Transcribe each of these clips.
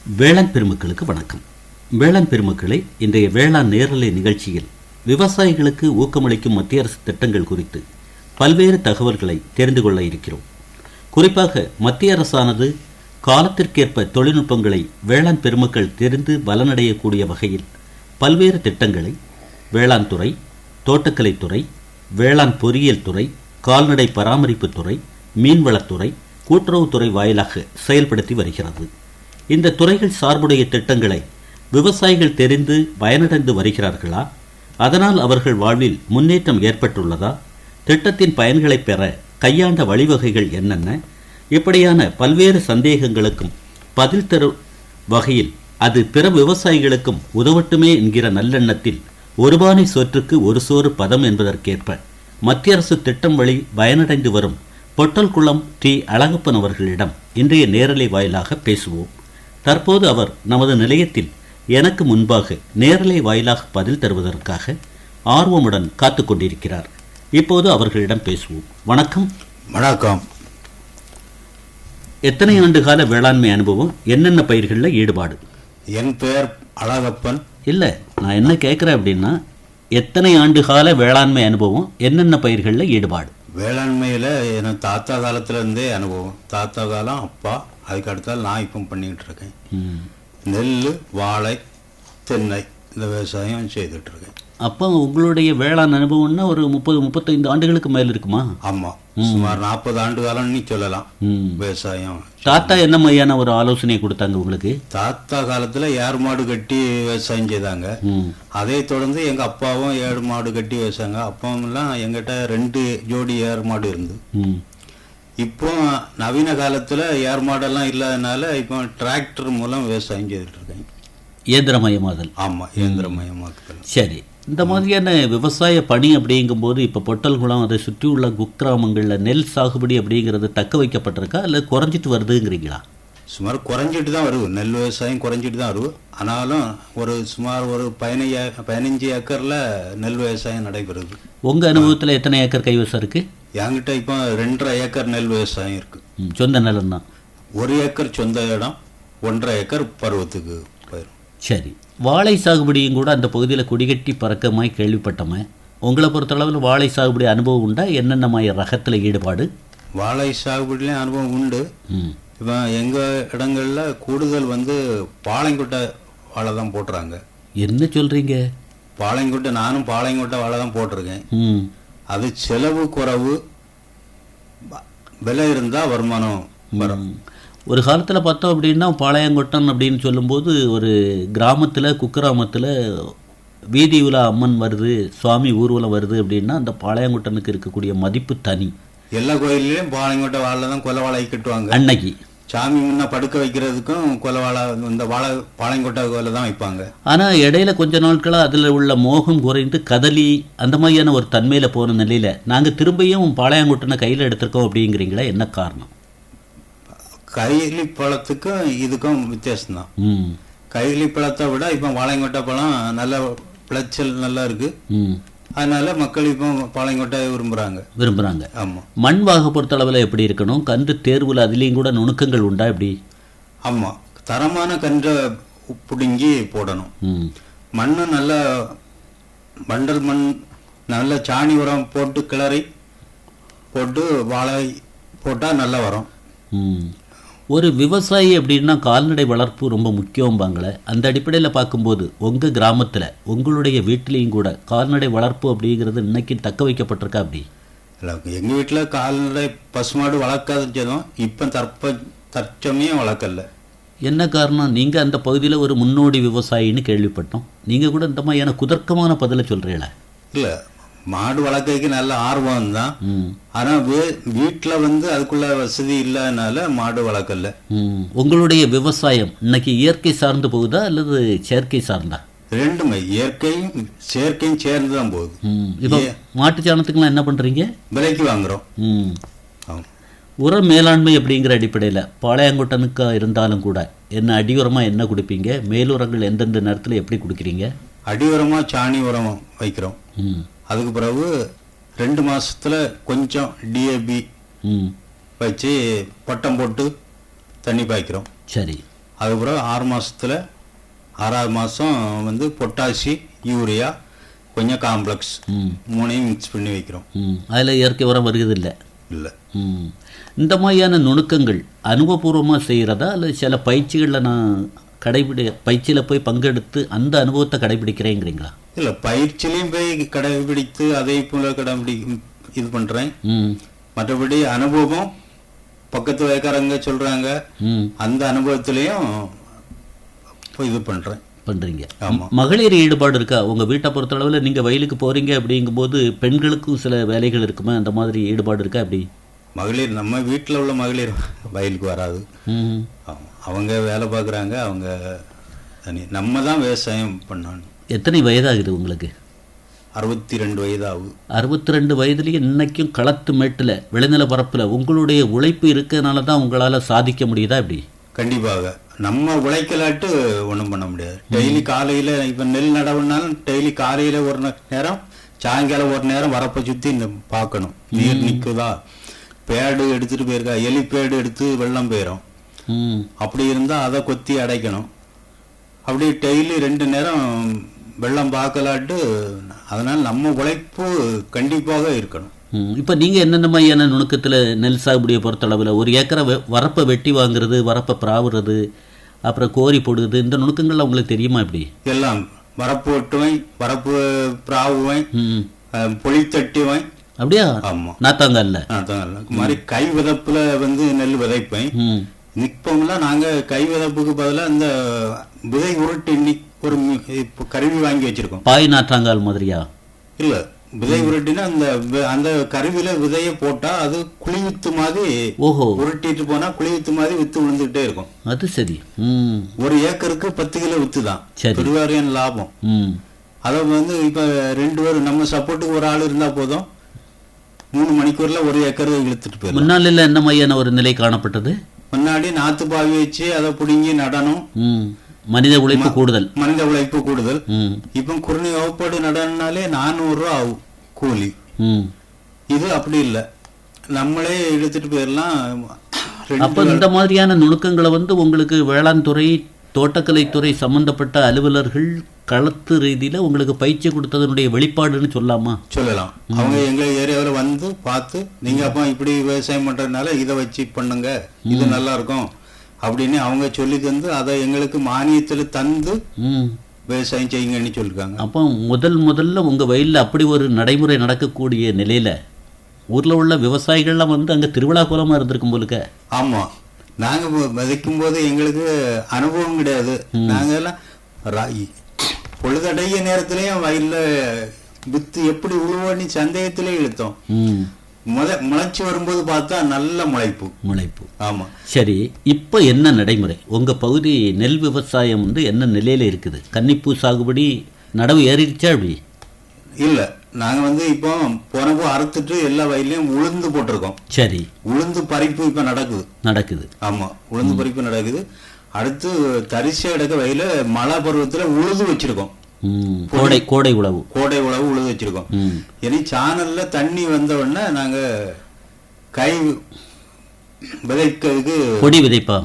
வேளாண் பெருமக்களுக்கு வணக்கம். வேளாண் பெருமக்களை, இன்றைய வேளாண் நேரலை நிகழ்ச்சியில் விவசாயிகளுக்கு ஊக்கமளிக்கும் மத்திய அரசு திட்டங்கள் குறித்து பல்வேறு தகவல்களை தெரிந்து கொள்ள இருக்கிறோம். குறிப்பாக மத்திய அரசானது காலத்திற்கேற்ப தொழில்நுட்பங்களை வேளாண் பெருமக்கள் தெரிந்து பலனடையக்கூடிய வகையில் பல்வேறு திட்டங்களை வேளாண் துறை, தோட்டக்கலைத்துறை, வேளாண் பொறியியல் துறை, கால்நடை பராமரிப்பு துறை, மீன்வளத்துறை, கூட்டுறவுத்துறை வாயிலாக செயல்படுத்தி வருகிறது. இந்த துறைகள் சார்புடைய திட்டங்களை விவசாயிகள் தெரிந்து பயனடைந்து வருகிறார்களா? அதனால் அவர்கள் வாழ்வில் முன்னேற்றம் ஏற்பட்டுள்ளதா? திட்டத்தின் பயன்களை பெற கையாண்ட வழிவகைகள் என்னென்ன? இப்படியான பல்வேறு சந்தேகங்களுக்கும் பதில் தரும் வகையில் அது பிற விவசாயிகளுக்கும் உதவட்டுமே என்கிற நல்லெண்ணத்தில் ஒருபானை சோற்றுக்கு ஒரு சோறு பதம் என்பதற்கேற்ப மத்திய அரசு திட்டம் வழி பயனடைந்து வரும் பொட்டல்குளம் டி. அழகப்பன் அவர்களிடம் இன்றைய நேரலை வாயிலாக பேசுவோம். தற்போது அவர் நமது நிலையத்தில் எனக்கு முன்பாக நேரலை வாயிலாக பதில் தருவதற்காக ஆர்வமுடன் காத்து கொண்டிருக்கிறார். இப்போது அவர்களிடம் பேசுவோம். வணக்கம். வணக்கம். எத்தனை ஆண்டுகால வேளாண்மை அனுபவம், என்னென்ன பயிர்களில் ஈடுபாடு? என் பெயர் அழகப்பன். இல்லை, நான் என்ன கேட்குறேன் அப்படின்னா, எத்தனை ஆண்டுகால வேளாண்மை அனுபவம், என்னென்ன பயிர்களில் ஈடுபாடு? வேளாண்மையில் எனக்கு தாத்தா காலத்துலேருந்தே அனுபவம். தாத்தா காலம், அப்பா, அதுக்கு அடுத்தால் நான் இப்போ பண்ணிக்கிட்டு இருக்கேன். நெல், வாழை, தென்னை இந்த விவசாயம் செய்துட்ருக்கேன். அப்போ உங்களுடைய வேளாண் அனுபவம்னா ஒரு 30-35 ஆண்டுகளுக்கு மேல் இருக்குமா? ஆமாம், சுமார் 40 ஆண்டு காலம்னு சொல்லலாம் விவசாயம். தாத்தா என்ன மாதிரியான ஒரு ஆலோசனை கொடுத்தாங்க உங்களுக்கு? தாத்தா காலத்தில் ஏர் மாடு கட்டி விவசாயம் செய்தாங்க. அதை தொடர்ந்து எங்கள் அப்பாவும் ஏர் மாடு கட்டி விவசாயங்க. அப்பாவெல்லாம் எங்கிட்ட 2 ஜோடி ஏர் மாடு இருந்து. இப்போ நவீன காலத்தில் ஏர் மாடெல்லாம் இல்லாதனால இப்போ டிராக்டர் மூலம் விவசாயம் செய்துட்டு இருக்கேன். இயந்திரமயமாதல். ஆமாம், இயந்திரமயமாக்குதல். சரி, இந்த மாதிரியான விவசாய பணி அப்படிங்கும்போது இப்போ பொட்டல்குளம் அதை சுற்றி உள்ள குக்கிராமங்களில் நெல் சாகுபடி அப்படிங்கிறது தக்க வைக்கப்பட்டிருக்கா இல்லை குறைஞ்சிட்டு வருதுங்கிறீங்களா? சுமார் குறைஞ்சிட்டு தான் வருது. நெல் விவசாயம் குறைஞ்சிட்டு தான் வருது. ஆனாலும் சுமார் ஒரு 15 ஏக்கரில் நெல் விவசாயம் நடைபெறுது. உங்கள் அனுபவத்தில் எத்தனை ஏக்கர் கைவசம் இருக்குது? என்கிட்ட இப்போ 2.5 ஏக்கர் நெல் விவசாயம் இருக்குது. சொந்த நிலம் தான். 1 ஏக்கர் சொந்த இடம், 1.5 ஏக்கர் பருவத்துக்கு பயிரும். சரி, வாழை சாகுபடியும் கூட அந்த பகுதியில் கொடிகட்டி பறக்கமாய் கேள்விப்பட்டோமே. உங்களை பொறுத்தளவில் வாழை சாகுபடி அனுபவம் உண்டா? என்னென்ன மாதிரி ரகத்தில் ஈடுபாடு? வாழை சாகுபடியிலையும் அனுபவம் உண்டு. இப்போ எங்கள் இடங்களில் கூடுதல் பாளையங்கொட்டை வாழை தான் போட்டுறாங்க. என்ன சொல்கிறீங்க? பாளையங்கொட்டை, நானும் பாளையங்கொட்டை வாழை தான் போட்டிருக்கேன். அது செலவு குறைவு, விலை இருந்தால் வருமானம் வரும். ஒரு காலத்தில் பார்த்தோம் அப்படின்னா பாளையங்கொட்டன் அப்படின்னு சொல்லும்போது ஒரு கிராமத்தில், குக்கிராமத்தில் வீதி உலா அம்மன் வருது, சுவாமி ஊர்வலம் வருது அப்படின்னா அந்த பாளையங்கொட்டனுக்கு இருக்கக்கூடிய மதிப்பு தனி. எல்லா கோயிலையும் பாளையங்கொட்டை வாழை தான் கொலை வாழை கட்டுவாங்க. அன்னைக்கு சாமி முன்ன படுக்க வைக்கிறதுக்கும் கொலை வாழை, இந்த வாழை பாளையங்கொட்டை கோயில தான் வைப்பாங்க. ஆனால் இடையில கொஞ்ச நாட்களாக அதில் உள்ள மோகம் குறைந்து கதலி அந்த மாதிரியான ஒரு தன்மையில் போன நிலையில் நாங்கள் திரும்பியும் பாளையங்கொட்டனை கையில் எடுத்திருக்கோம் அப்படிங்கிறீங்களா? என்ன காரணம்? கைலி பழத்துக்கும் இதுக்கும் வித்தியாசம்தான். கைலி பழத்தை விட இப்போ பாளையங்கொட்டை பழம் நல்ல விளைச்சல் நல்லா இருக்கு. அதனால மக்கள் இப்போ பாளையங்கொட்டை விரும்புகிறாங்க. ஆமாம். மண் வாக பொறுத்தளவில் எப்படி இருக்கணும்? கன்று தேர்வில் அதுலேயும் கூட நுணுக்கங்கள் உண்டா? எப்படி? ஆமாம், தரமான கன்றை பிடுங்கி போடணும். மண் நல்ல மண்டல் மண், நல்ல சாணி உரம் போட்டு கிளறி போட்டு வாழை போட்டால் நல்லா வரும். ஒரு விவசாயி அப்படின்னா கால்நடை வளர்ப்பு ரொம்ப முக்கியம்பாங்களே. அந்த அடிப்படையில் பார்க்கும்போது உங்கள் கிராமத்தில், உங்களுடைய வீட்டிலையும் கூட கால்நடை வளர்ப்பு அப்படிங்கிறது இன்னைக்கு தக்க வைக்கப்பட்டிருக்கா? அப்படி இல்லை, எங்கள் வீட்டில் கால்நடை பசுமாடு வளர்க்காததும் இப்போ தற்சமயம் வளர்க்கல. என்ன காரணம்? நீங்கள் அந்த பகுதியில் ஒரு முன்னோடி விவசாயின்னு கேள்விப்பட்டோம். நீங்கள் கூட இந்த மாதிரியான குதர்க்கமான பதிலை சொல்கிறீங்களா? இல்லை, மாடு வளர்க்கறதுக்கு நல்ல ஆர்வம் தான். ஆனால் வீட்டில் அதுக்குள்ள வசதி இல்லாதனால மாடு வளர்க்கல. உங்களுடைய விவசாயம் இன்னைக்கு இயற்கை சார்ந்து போகுதா அல்லது செயற்கை சார்ந்தா? ரெண்டுமே, இயற்கையும் செயற்கையும் சேர்ந்து தான் போகுது. இப்போ மாட்டு சாணத்துக்குலாம் என்ன பண்ணுறீங்க? விலைக்கு வாங்குறோம். உர மேலாண்மை அப்படிங்கிற அடிப்படையில் பாளையங்கொட்டனுக்கா இருந்தாலும் கூட என்ன அடி உரமாக என்ன கொடுப்பீங்க? மேலுரங்கள் எந்தெந்த நேரத்தில் எப்படி கொடுக்குறீங்க? அடி உரமாக சாணி உரம் வைக்கிறோம். அதுக்கு பிறகு 2 மாதத்தில் கொஞ்சம் டிஏபி வச்சு பட்டம் போட்டு தண்ணி பாய்க்கிறோம். சரி. அதுக்கப்புறம் 6 மாதத்தில் 6வது மாதம் வந்து பொட்டாசி, யூரியா, கொஞ்சம் காம்ப்ளெக்ஸ் 3ஐயும் மிக்ஸ் பண்ணி வைக்கிறோம். அதில் இயற்கை உரம் வருகிறது இல்லை? இல்லை. இந்த மாதிரியான நுணுக்கங்கள் அனுபவபூர்வமாக செய்கிறதா இல்லை சில பயிற்சிகளில் நான் பயிற்சியில் போய் பங்கெடுத்து அந்த அனுபவத்தை கடைபிடிக்கிறேங்கிறீங்களா? இல்லை, பயிற்சியிலையும் போய் கடைபிடித்து அதே போல இது பண்ணுறேன். மற்றபடி அனுபவம் பக்கத்து வயக்காரங்க சொல்கிறாங்க, அந்த அனுபவத்திலையும் இது பண்ணுறீங்க. ஆமாம். மகளிர் ஈடுபாடு இருக்கா உங்கள் வீட்டை பொறுத்தளவில்? நீங்கள் வயலுக்கு போகிறீங்க அப்படிங்கும்போது பெண்களுக்கும் சில வேலைகள் இருக்குமா, அந்த மாதிரி ஈடுபாடு இருக்கா? அப்படி மகளிர் நம்ம வீட்டில் உள்ள மகளிர் வயலுக்கு வராது. அவங்க வேலை பார்க்குறாங்க, அவங்க தனி. நம்ம தான் விவசாயம் பண்ணணும். எத்தனை வயதாகுது உங்களுக்கு? 62 வயதாகுது. 62 வயதுலேயே இன்னைக்கும் களத்து மேட்டில் விளைநில பரப்பில் உங்களுடைய உழைப்பு இருக்கிறதுனால தான் உங்களால் சாதிக்க முடியுதா? இப்படி கண்டிப்பாக. நம்ம உழைக்கலாட்டு ஒன்றும் பண்ண முடியாது. டெய்லி காலையில் இப்போ நெல் நடவுனாலும் டெய்லி காலையில் ஒரு நேரம், சாயங்காலம் ஒரு நேரம் வரப்பை சுற்றி பார்க்கணும், நீர் நிற்குதா, பேடு எடுத்துகிட்டு போயிருக்கா, எலி பேடு எடுத்து வெள்ளம் போயிடும். அப்படி இருந்தால் அதை கொத்தி அடைக்கணும். அப்படி டெய்லி 2 நேரம் வெள்ளம் பார்க்கலாட்டு. அதனால் நம்ம உழைப்பு கண்டிப்பாக இருக்கணும். இப்போ நீங்கள் என்னென்ன மாதிரியான நுணுக்கத்தில் நெல் சாகுபடியை பொறுத்தளவில் ஒரு ஏக்கரை வரப்பை வெட்டி வாங்குறது, வரப்பை பிராவுறது, அப்புறம் கோரி போடுறது, இந்த நுணுக்கங்கள்லாம் உங்களுக்கு தெரியுமா? இப்படி எல்லாம் வரப்பு வெட்டுவேன், வரப்பு பிராவுவேன், பொலித்தட்டுவேன். அப்படியா? ஆமாம். நாத்தாங்கல்ல மாதிரி கை விதப்புல வந்து நெல் விதைப்பேன். இப்போம்லாம் நாங்கள் கை விதப்புக்கு பதிலாக இந்த விதை உருட்டி ஒரு கருவி வாங்கி வச்சிருக்கோம். பாய் நாற்றாங்கால் மாதிரியா? இல்லை, விதை உருட்டினா அந்த கருவியில விதைய போட்டா அது குழிவித்து மாதிரி. ஓஹோ. உருட்டிட்டு போனா குழிவித்து மாதிரி வித்து விழுந்துகிட்டே இருக்கும். அது சரி. ஒரு ஏக்கருக்கு 10 கிலோ வித்து தான் பெருவாரியான லாபம். அதை வந்து இப்ப 2 பேர் நம்ம சப்போர்ட்டுக்கு ஒரு ஆள் இருந்தா போதும், 3 மணிக்கூர்ல ஒரு ஏக்கர் இழுத்துட்டு போயிடும். முன்னால என்ன மாதிரியான ஒரு நிலை காணப்பட்டது? முன்னாடி நாத்து பாவி வச்சு அதை புடுங்கி நடணும். மனித உழைப்பு கூடுதல். இப்ப குறுநி வகுப்பாடு நடனாலே 400 ரூபா ஆகும் கூலி. இது அப்படி இல்லை, நம்மளே இழுத்துட்டு போயிடலாம். அப்ப இந்த மாதிரியான நுணுக்கங்களை வந்து உங்களுக்கு வேளாண் துறை, தோட்டக்கலைத்துறை சம்பந்தப்பட்ட அலுவலர்கள் களத்து ரீதியில உங்களுக்கு பயிற்சி கொடுத்ததனுடைய வெளிப்பாடுன்னு சொல்லலாம். அவங்க எங்க ஏரியாவில் வந்து பார்த்து, நீங்க அப்ப இப்படி விவசாயம் பண்றதுனால இதை வச்சு பண்ணுங்க, இது நல்லா இருக்கும் அப்படின்னு அவங்க சொல்லி தந்து அதை எங்களுக்கு மானியத்தில் தந்து விவசாயம் செய்யுங்கன்னு சொல்லிருக்காங்க. அப்போ முதல்ல உங்க வயலில் அப்படி ஒரு நடைமுறை நடக்கக்கூடிய நிலையில ஊர்ல உள்ள விவசாயிகள்லாம் வந்து அங்க திருவிழா கோலமா இருந்திருக்கும் போலுக்க. ஆமா, நாங்க விதைக்கும் போது எங்களுக்கு அனுபவம் கிடையாது. நாங்க எல்லாம் பொழுதடைய நேரத்திலேயும் வயல்ல வித்து எப்படி உழுவணி சந்தேகத்திலே இழுத்தோம். முளைச்சு வரும்போது பார்த்தா நல்ல முளைப்பு. ஆமா. சரி, இப்போ என்ன நடைமுறை உங்க பகுதி நெல் விவசாயம் வந்து என்ன நிலையில இருக்குது? கன்னிப்பூ சாகுபடி நடவு ஏறிடுச்சா? அப்படி இல்ல, நாங்க வந்து இப்போ போனப்போ அறுத்துட்டு எல்லா வயலையும் உளுந்து போட்டிருக்கோம். சரி. உளுந்து பறிப்பு இப்ப நடக்குது. ஆமா, உளுந்து பறிப்பு நடக்குது. அடுத்து தரிசு கிடக்க வயல மழை பருவத்துல உழுது வச்சிருக்கோம். கோடை உழவு உழுது வச்சிருக்கோம். இனி சானல்ல தண்ணி வந்த உடனே நாங்க கை விதைக்கிறதுக்கு கொடி விதைப்பா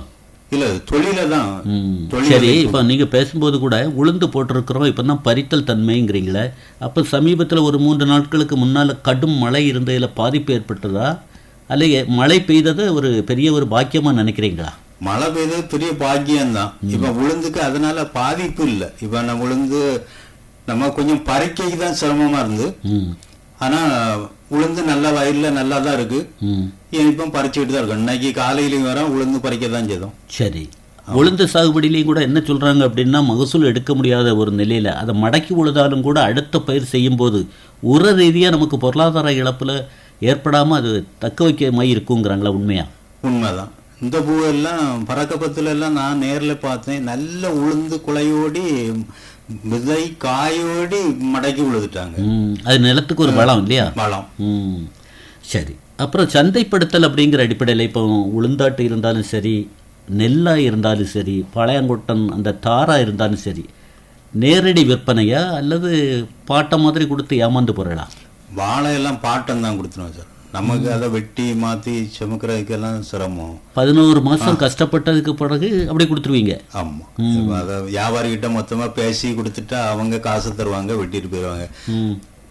இல்ல தொழில தான். சரி, இப்ப நீங்க பேசும்போது கூட உளுந்து போட்டிருக்கிறோம், இப்பதான் பறித்தல் தன்மைங்கிறீங்களே. அப்ப சமீபத்துல ஒரு 3 நாட்களுக்கு முன்னால கடும் மழை இருந்ததுல பாதிப்பு ஏற்பட்டதா, அல்ல மழை பெய்தது ஒரு பெரிய ஒரு பாக்கியமா நினைக்கிறீங்களா? மழை பெய்தது பெரிய பாக்கியம்தான். இப்ப உளுந்துக்கு அதனால பாதிப்பு இல்லை. இப்ப நம்ம உளுந்து நம்ம கொஞ்சம் பறிக்கைக்கு தான் சிரமமா இருந்து, ஆனா உளுந்து நல்ல வயல்ல நல்லா தான் இருக்கு. இப்போ பறிச்சுக்கிட்டு தான் இருக்கும். இன்னைக்கு காலையிலையும் வர உளுந்து பறிக்க தான் செய்தோம். சரி, உளுந்து சாகுபடியிலையும் கூட என்ன சொல்றாங்க அப்படின்னா, மகசூல் எடுக்க முடியாத ஒரு நிலையில அதை மடக்கி உழுதாலும் கூட அடுத்த பயிர் செய்யும் போது உர ரீதியா நமக்கு பொருளாதார இழப்புல ஏற்படாம அது தக்க வைக்க மாதிரி இருக்குங்கிறாங்களா? உண்மையா? உண்மைதான். இந்த பூவெல்லாம் பறக்கப்பத்துல எல்லாம் நான் நேரில் பார்த்தேன். நல்ல உளுந்து குலையோடி விதை காயோடி மடக்கி உழுதுட்டாங்க. அது நிலத்துக்கு ஒரு வளம் இல்லையா? வளம். சரி, அப்புறம் சந்தைப்படுத்தல் அப்படிங்கிற அடிப்படையில் இப்போ உளுந்தாட்டு இருந்தாலும் சரி, நெல்லாக இருந்தாலும் சரி, பழையங்கொட்டன் அந்த தாராக இருந்தாலும் சரி, நேரடி விற்பனையா அல்லது பாட்டை மாதிரி கொடுத்து ஏமாந்து போறலாம்? வாழையெல்லாம் பாட்டம் தான் கொடுத்துருவோம் சார். நமக்கு அதை வெட்டி மாற்றி சுமக்கிறதுக்கெல்லாம் சிரமம். 11 மாதம் கஷ்டப்பட்டதுக்கு பிறகு அப்படி கொடுத்துருவீங்க. ஆமாம், அதை வியாபாரிகிட்ட மொத்தமாக பேசி கொடுத்துட்டா அவங்க காசு தருவாங்க, வெட்டிட்டு போயிடுவாங்க.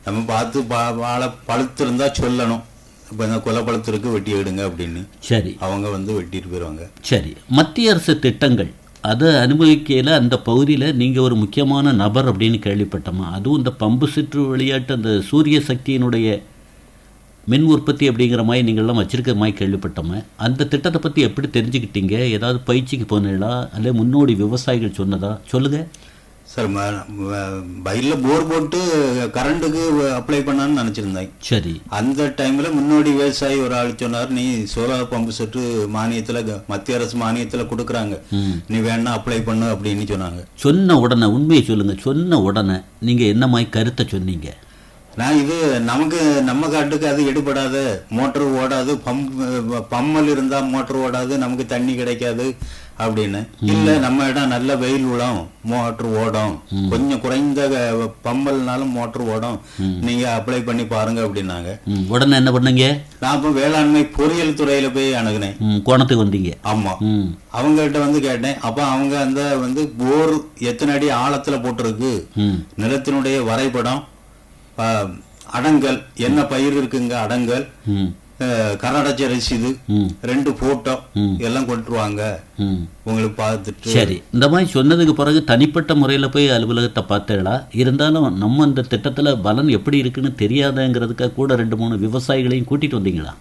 நம்ம பார்த்து வாழை பழுத்து இருந்தால் சொல்லணும், இப்போ இந்த கொலை பழுத்திருக்கு வெட்டி எடுங்க அப்படின்னு. சரி, அவங்க வந்து வெட்டிட்டு போயிடுவாங்க. சரி, மத்திய அரசு திட்டங்கள் அதை அனுபவிக்கையில் அந்த பகுதியில் நீங்கள் ஒரு முக்கியமான நபர் அப்படின்னு கேள்விப்பட்டோமா? அதுவும் இந்த பம்பு சுற்று விளையாட்டு அந்த சூரிய சக்தியினுடைய மின் உற்பத்தி அப்படிங்கிற மாதிரி நீங்கள்லாம் வச்சுருக்கிற மாதிரி கேள்விப்பட்டோமே. அந்த திட்டத்தை பற்றி எப்படி தெரிஞ்சுக்கிட்டீங்க? ஏதாவது பயிற்சிக்கு போனீங்களா, அல்ல முன்னோடி விவசாயிகள் சொன்னதா? சொல்லுங்கள் சார். வயலில் போர் போட்டு கரண்ட்டுக்கு அப்ளை பண்ணான்னு நினச்சிருந்தேன். சரி, அந்த டைமில் முன்னோடி விவசாயி ஒரு ஆள் சொன்னார், நீ சோலார் பம்பு செட்டு மானியத்தில் மத்திய அரசு மானியத்தில் கொடுக்குறாங்க, நீ வேணா அப்ளை பண்ணு அப்படின்னு சொன்னாங்க. சொன்ன உடனே உண்மையை சொல்லுங்கள், சொன்ன உடனே நீங்கள் என்ன மாதிரி கருத்தை சொன்னீங்க? நான் இது நமக்கு நம்ம காட்டுக்கு அது எடுபடாத, மோட்டர் ஓடாது, பம்மல் இருந்தால் மோட்டர் ஓடாது, நமக்கு தண்ணி கிடைக்காது அப்படின்னு. இல்லை, நம்ம இடம் நல்ல வெயில் விழும், மோட்டர் ஓடும், கொஞ்சம் குறைந்த பம்பல்னாலும் மோட்டர் ஓடும், நீங்க அப்ளை பண்ணி பாருங்க அப்படின்னாங்க. உடனே என்ன பண்ணீங்க? நான் இப்போ வேளாண்மை பொறியியல் துறையில போய் அணுகுனேன். கோணத்துக்கு வந்தீங்க? ஆமா, அவங்க கிட்ட வந்து கேட்டேன். அப்ப அவங்க அந்த வந்து போர் எத்தனை அடி ஆழத்துல போட்டிருக்கு, நிலத்தினுடைய வரைபடம், அடங்கல் என்ன பயிர் இருக்குங்க, அடங்கல், கர்நாடக ரசீது, 2 போட்டோ எல்லாம் கொண்டுருவாங்க உங்களுக்கு பார்த்துட்டு. சரி, இந்த மாதிரி சொன்னதுக்கு பிறகு தனிப்பட்ட முறையில் போய் அலுவலகத்தை பார்த்தீங்களா? இருந்தாலும் நம்ம அந்த திட்டத்தில் பலன் எப்படி இருக்குன்னு தெரியாதங்கிறதுக்காக கூட 2-3 விவசாயிகளையும் கூட்டிட்டு வந்தீங்களா?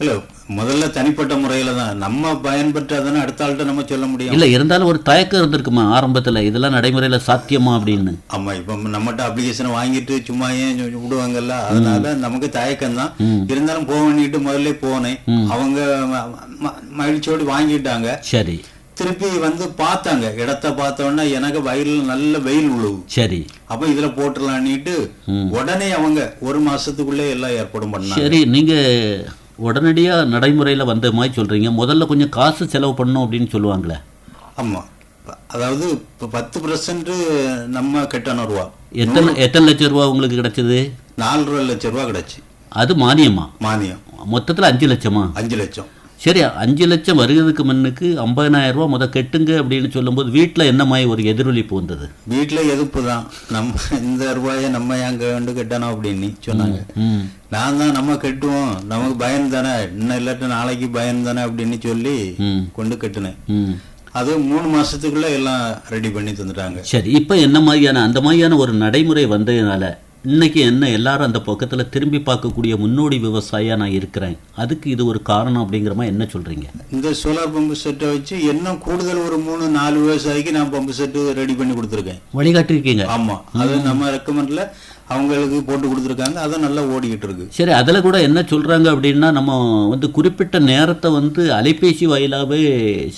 இல்லை, முதல்ல தனிப்பட்ட முறையில் தான் நம்ம பயன்பெற்றாதானே அடுத்த ஆள்கிட்ட நம்ம சொல்ல முடியும். இல்லை, இருந்தாலும் ஒரு தயக்கம் இருந்திருக்குமா ஆரம்பத்தில், இதெல்லாம் நடைமுறையில் சாத்தியமா அப்படின்னு? ஆமாம், இப்போ நம்மகிட்ட அப்ளிகேஷனை வாங்கிட்டு சும்மா ஏன் விடுவாங்கல்ல, அதனால நமக்கு தயக்கம் தான். இருந்தாலும் போக வேண்டிட்டு முதல்ல போனேன். அவங்க மகிழ்ச்சியோடு வாங்கிட்டாங்க. சரி, திருப்பி வந்து பார்த்தாங்க, இடத்த பார்த்தோன்னா எனக்கு வயலில் நல்ல வெயில் உழுவு. சரி, அப்போ இதில் போட்டுடலான்னுட்டு உடனே அவங்க 1 மாசத்துக்குள்ளே எல்லாம் ஏற்பாடும் பண்ணாங்க. சரி, நீங்கள் உடனடியாக நடைமுறையில் வந்த மாதிரி சொல்கிறீங்க. முதல்ல கொஞ்சம் காசு செலவு பண்ணணும் அப்படின்னு சொல்லுவாங்களே? ஆமாம், அதாவது இப்போ 10% நம்ம கட்டணும் ரூபா. எத்தனை லட்சம் ரூபா உங்களுக்கு கிடைச்சது? 4.5 லட்சம் ரூபா கிடைச்சி. அது மானியமா? மானியம் மொத்தத்தில் 5 லட்சமா? 5 லட்சம். சரி, 5 லட்சம் வருகிறதுக்கு முன்னுக்கு 50,000 ரூபா முத கெட்டுங்க அப்படின்னு சொல்லும்போது வீட்டில் என்ன மாதிரி ஒரு எதிரொலிப்பு வந்தது? வீட்டில் எதிர்ப்பு தான். நம்ம இந்த ரூபாயை நம்ம ஏன் கொண்டு கட்டணும் அப்படின்னு சொன்னாங்க. நான் தான் நம்ம கட்டுவோம், நமக்கு பயம் தானே, இன்னும் இல்லாட்ட நாளைக்கு பயம் தானே அப்படின்னு சொல்லி கொண்டு கட்டுனேன். அது 3 மாசத்துக்குள்ள எல்லாம் ரெடி பண்ணி தந்துட்டாங்க. சரி, இப்போ என்ன மாதிரியான அந்த மாதிரியான ஒரு நடைமுறை வந்ததுனால இன்னைக்கு என்ன எல்லாரும் அந்த பக்கத்தில் திரும்பி பார்க்கக்கூடிய முன்னோடி விவசாயியா நான் இருக்கிறேன், அதுக்கு இது ஒரு காரணம் அப்படிங்கிற மாதிரி என்ன சொல்றீங்க? இந்த சோலார் பம்பு செட்டை வச்சு இன்னும் கூடுதல் ஒரு 3-4 விவசாயிக்கு நான் பம்பு செட்டு ரெடி பண்ணி கொடுத்துருக்கேன், வழிகாட்டிருக்கீங்க. ஆமா, அது நம்ம ரெக்கமெண்ட்ல அவங்களுக்கு போட்டு கொடுத்துருக்காங்க, அதை நல்லா ஓடிக்கிட்டு இருக்கு. சரி, அதில் கூட என்ன சொல்கிறாங்க அப்படின்னா, நம்ம வந்து குறிப்பிட்ட நேரத்தை வந்து அலைபேசி வாயிலாகவே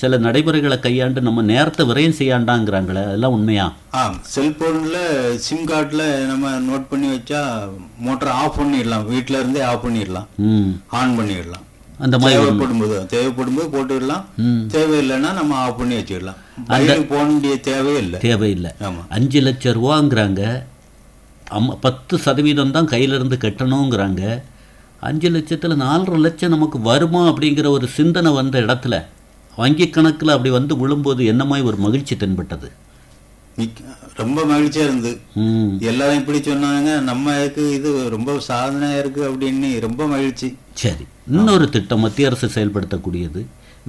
சில நடைமுறைகளை கையாண்டு நம்ம நேரத்தை விரயம் செய்யாண்டாங்கிறாங்களே, அதெல்லாம் உண்மையா? செல்போனில் சிம் கார்டில் நம்ம நோட் பண்ணி வச்சா மோட்டரை ஆஃப் பண்ணிடலாம், வீட்டில் இருந்தே ஆஃப் பண்ணிடலாம், ஆன் பண்ணிடலாம். அந்த மாதிரி தேவைப்படும் போது போட்டுடலாம், தேவையில்லைன்னா நம்ம ஆஃப் பண்ணி வச்சுக்கலாம். போக வேண்டிய தேவையில்லை. ஆமாம், 5 லட்சம் ரூபாங்கிறாங்க, 10% தான் கையிலிருந்து கட்டணுங்கிறாங்க. 5 லட்சத்தில் 4.5 லட்சம் நமக்கு வருமா அப்படிங்கிற ஒரு சிந்தனை வந்த இடத்துல வங்கி கணக்கில் அப்படி வந்து விழும்போது என்ன மாதிரி ஒரு மகிழ்ச்சி தென்பட்டது? ரொம்ப மகிழ்ச்சியா இருந்து. எல்லாரும் இப்படி சொன்னாங்க, நம்மக்கு இது ரொம்ப சாதனையா இருக்கு அப்படின்னு ரொம்ப மகிழ்ச்சி. சரி, இன்னொரு திட்டம் மத்திய அரசு செயல்படுத்தக்கூடியது,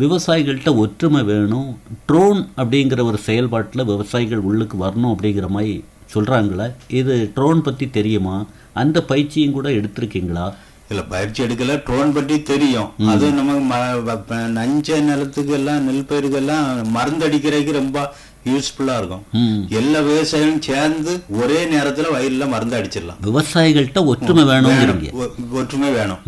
விவசாயிகள்கிட்ட ஒற்றுமை வேணும், ட்ரோன் அப்படிங்கிற ஒரு செயல்பாட்டில் விவசாயிகள் உள்ளுக்கு வரணும் அப்படிங்கிற மாதிரி சொல்கிறாங்களே, இது ட்ரோன் பற்றி தெரியுமா? அந்த பயிற்சியும் கூட எடுத்திருக்கீங்களா? இல்லை, பயிற்சி எடுக்கல, ட்ரோன் பற்றி தெரியும். அது நமக்கு நஞ்ச நிலத்துக்கு எல்லாம் நெல் பயிருக்கெல்லாம் மருந்து அடிக்கிறதுக்கு ரொம்ப யூஸ்ஃபுல்லா இருக்கும். எல்லா விவசாயிகளும் சேர்ந்து ஒரே நேரத்துல வயல்ல மருந்து அடிச்சிடலாம். விவசாயிகள்கிட்ட ஒற்றுமை வேணும், ஒற்றுமை வேணும்.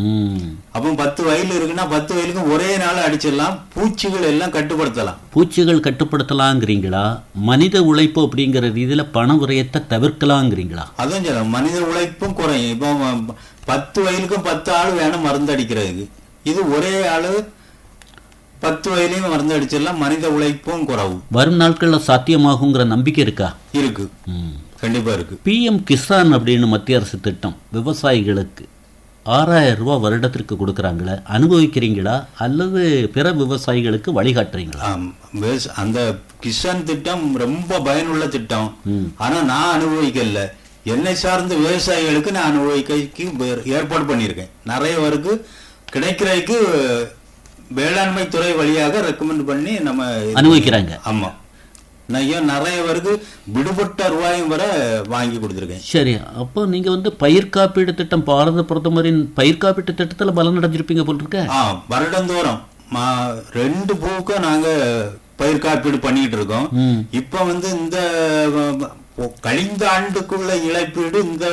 அப்போ 10 வயல் இருக்குன்னா 10 வயலுக்கும் ஒரே நாள் அடிச்சிடலாம், பூச்சிகள் எல்லாம் கட்டுப்படுத்தலாம். பூச்சிகள் கட்டுப்படுத்தலாங்கிறீங்களா? மனித உழைப்பு அப்படிங்கிற ரீதியில பண விரயத்தை தவிர்க்கலாங்கிறீங்களா? அதான் சொல்ல, மனித உழைப்பும் குறையும். இப்போ 10 வயலுக்கும் 10 ஆள் வேணும் மருந்து அடிக்கிறதுக்கு, இது ஒரே ஆளு 10 வயலையும் மருந்து அடிச்சிடலாம், மனித உழைப்பும் குறவு. வரும் நாட்களில் சாத்தியமாகுங்கிற நம்பிக்கை இருக்கா? இருக்கு, கண்டிப்பா இருக்கு. PM கிசான் அப்படின்னு மத்திய அரசு திட்டம் விவசாயிகளுக்கு 6,000 ரூபாய் வருடத்திற்கு கொடுக்குறாங்களே, அனுபவிக்கிறீங்களா அல்லது பிற விவசாயிகளுக்கு வழிகாட்டுறீங்களா? அந்த கிசான் திட்டம் ரொம்ப பயனுள்ள திட்டம். ஆனா நான் அனுபவிக்கல. என்னை சார்ந்த விவசாயிகளுக்கு நான் அனுபவிக்க ஏற்பாடு பண்ணியிருக்கேன். நிறைய பேருக்கு கிடைக்கிறதுக்கு வேளாண்மை துறை வழியாக ரெக்கமெண்ட் பண்ணி நம்ம அனுபவிக்கிறாங்க. ஆமா, நான் நிறைய பேருக்கு விடுபட்ட ரூபாயும் வர வாங்கி கொடுத்துருக்கேன். சரி, அப்போ நீங்க பயிர் காப்பீடு திட்டம், பாரத பிரதமரின் பயிர் காப்பீட்டு திட்டத்துல பலன் அடைஞ்சிருப்பீங்க போல் இருக்க. வருடந்தோறும் 2 பூக்கும் நாங்க பயிர் காப்பீடு பண்ணிட்டு இருக்கோம். இப்ப இந்த கழிந்த ஆண்டுக்குள்ள இழப்பீடு இந்த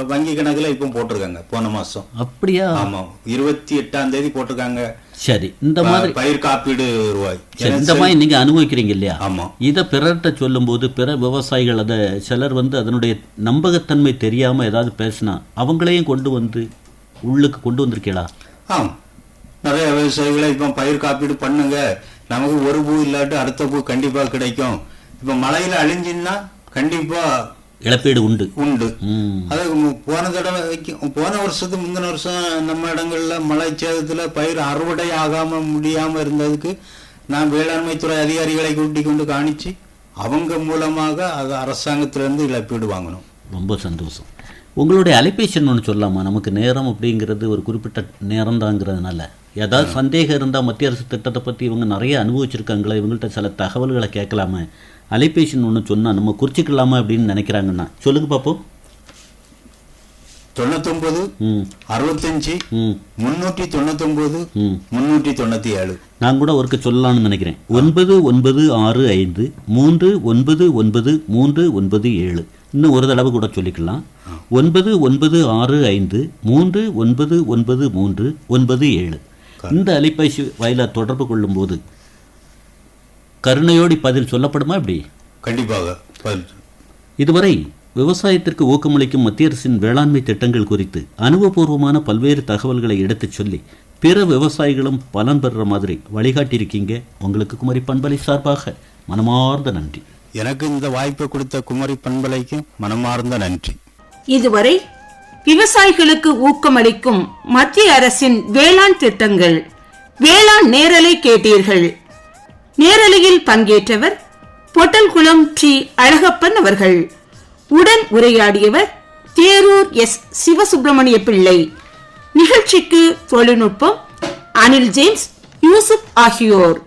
வங்கி கணக்குல இப்ப போட்டிருக்காங்க. போன மாசம். அப்படியா? ஆமா, 28ஆம் தேதி போட்டிருக்காங்க. சரி, இந்த மாதிரி பயிர் காப்பீடு ரூபாய் இந்த மாதிரி நீங்க அனுபவிக்கிறீங்க இல்லையா? ஆமா. இதை பிறர்கிட்ட சொல்லும் போது பிற விவசாயிகள் அதை சிலர் அதனுடைய நம்பகத்தன்மை தெரியாம ஏதாவது பேசினா அவங்களையும் உள்ளுக்கு கொண்டு வந்திருக்கீங்களா? நிறைய விவசாயிகளை இப்ப பயிர் காப்பீடு பண்ணுங்க, நமக்கு ஒரு பூ இல்லாட்டி அடுத்த பூ கண்டிப்பா கிடைக்கும். இப்ப மழையில அழிஞ்சின்னா கண்டிப்பா இழப்பீடு உண்டு. அது போன வருஷத்துக்கு முந்தின வருஷம் நம்ம இடங்கள்ல மழை சேதத்துல பயிர் அறுவடை ஆகாம முடியாம இருந்ததுக்கு நான் வேளாண்மை துறை அதிகாரிகளை கூட்டி கொண்டு காணிச்சு அவங்க மூலமாக அது அரசாங்கத்திலிருந்து இழப்பீடு வாங்கணும். ரொம்ப சந்தோஷம். உங்களுடைய அலைபேசி ஒன்று சொல்லலாமா? நமக்கு நேரம் அப்படிங்கிறது ஒரு குறிப்பிட்ட நேரம் தாங்கிறதுனால ஏதாவது சந்தேகம் இருந்தால் மத்திய அரசு திட்டத்தை பற்றி இவங்க நிறைய அனுபவிச்சிருக்காங்களா, இவங்கள்ட்ட சில தகவல்களை கேட்கலாமே, அலைபேசி ஒன்று சொன்னால் நம்ம குறிச்சிக்கலாமா அப்படின்னு நினைக்கிறாங்கன்னா சொல்லுங்க பார்ப்போம். 99 65 399 397. நான் கூட ஒருக்க சொல்லலாம்னு நினைக்கிறேன். 9965 399 397. இன்னும் ஒரு தடவை கூட சொல்லிக்கலாம். 9965 399 397. இந்த அலைபேசி வாயிலாக தொடர்பு கொள்ளும் போது கருணையோடி பதில் சொல்லப்படுமா? இப்படி கண்டிப்பாக. இதுவரை விவசாயத்திற்கு ஊக்கமளிக்கும் மத்திய அரசின் வேளாண்மை திட்டங்கள் குறித்து அனுபவபூர்வமான பல்வேறு தகவல்களை எடுத்துச் சொல்லி பிற விவசாயிகளும் பலன் பெறுற மாதிரி வழிகாட்டியிருக்கீங்க. உங்களுக்கு குமரி பண்பலை சார்பாக மனமார்ந்த நன்றி. எனக்கு இந்த வாய்ப்பை கொடுத்த குமரி பண்பலைக்கு மனமார்ந்த நன்றி. இதுவரை விவசாயிகளுக்கு ஊக்கமளிக்கும் மத்திய அரசின் வேளாண் திட்டங்கள் வேளாண் நேரலை கேட்டீர்கள். நேரலையில் பங்கேற்றவர் பொட்டல்குளம் டி. அழகப்பன் அவர்கள். உடன் உரையாடியவர் தேரூர் எஸ். சிவசுப்பிரமணிய பிள்ளை. நிகழ்ச்சிக்கு தொழில்நுட்பம் அனில் ஜேம்ஸ், யூசுப் ஆகியோர்.